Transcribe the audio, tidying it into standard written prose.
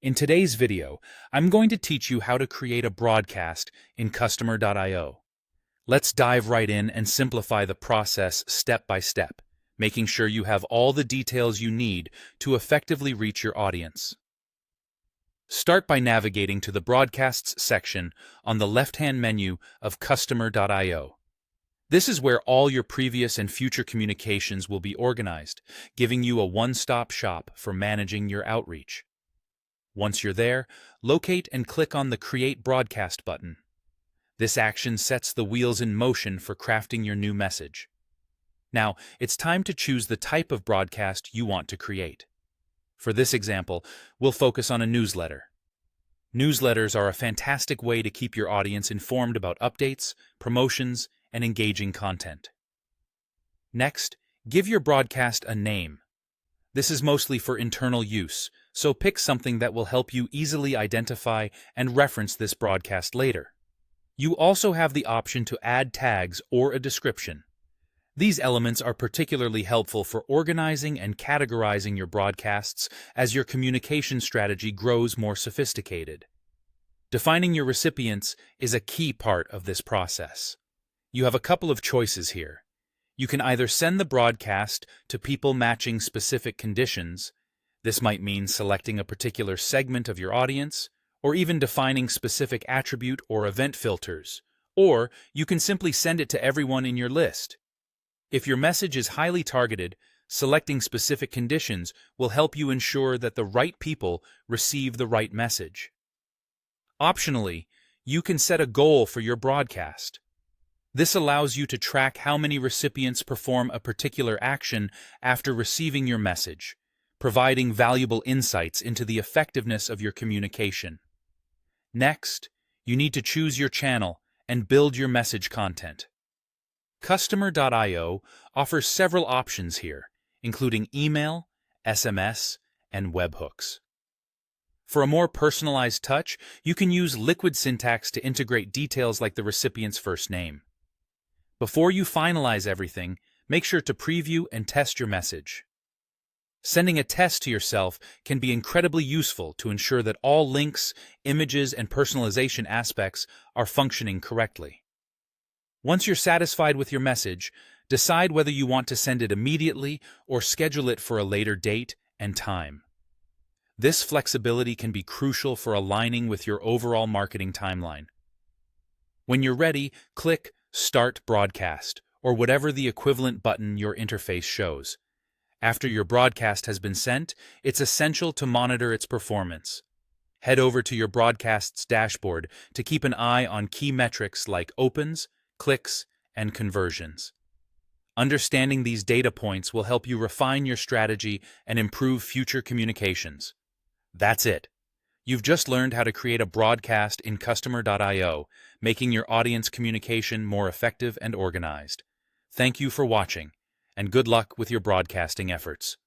In today's video, I'm going to teach you how to create a broadcast in Customer.io. Let's dive right in and simplify the process step by step, making sure you have all the details you need to effectively reach your audience. Start by navigating to the Broadcasts section on the left-hand menu of Customer.io. This is where all your previous and future communications will be organized, giving you a one-stop shop for managing your outreach. Once you're there, locate and click on the Create Broadcast button. This action sets the wheels in motion for crafting your new message. Now, it's time to choose the type of broadcast you want to create. For this example, we'll focus on a newsletter. Newsletters are a fantastic way to keep your audience informed about updates, promotions, and engaging content. Next, give your broadcast a name. This is mostly for internal use, so pick something that will help you easily identify and reference this broadcast later. You also have the option to add tags or a description. These elements are particularly helpful for organizing and categorizing your broadcasts as your communication strategy grows more sophisticated. Defining your recipients is a key part of this process. You have a couple of choices here. You can either send the broadcast to people matching specific conditions. This might mean selecting a particular segment of your audience, or even defining specific attribute or event filters. Or you can simply send it to everyone in your list. If your message is highly targeted, selecting specific conditions will help you ensure that the right people receive the right message. Optionally, you can set a goal for your broadcast. This allows you to track how many recipients perform a particular action after receiving your message, providing valuable insights into the effectiveness of your communication. Next, you need to choose your channel and build your message content. Customer.io offers several options here, including email, SMS, and webhooks. For a more personalized touch, you can use Liquid Syntax to integrate details like the recipient's first name. Before you finalize everything, make sure to preview and test your message. Sending a test to yourself can be incredibly useful to ensure that all links, images, and personalization aspects are functioning correctly. Once you're satisfied with your message, decide whether you want to send it immediately or schedule it for a later date and time. This flexibility can be crucial for aligning with your overall marketing timeline. When you're ready, click Start Broadcast, or whatever the equivalent button your interface shows. After your broadcast has been sent, it's essential to monitor its performance. Head over to your broadcast's dashboard to keep an eye on key metrics like opens, clicks, and conversions. Understanding these data points will help you refine your strategy and improve future communications. That's it. You've just learned how to create a broadcast in Customer.io, making your audience communication more effective and organized. Thank you for watching, and good luck with your broadcasting efforts.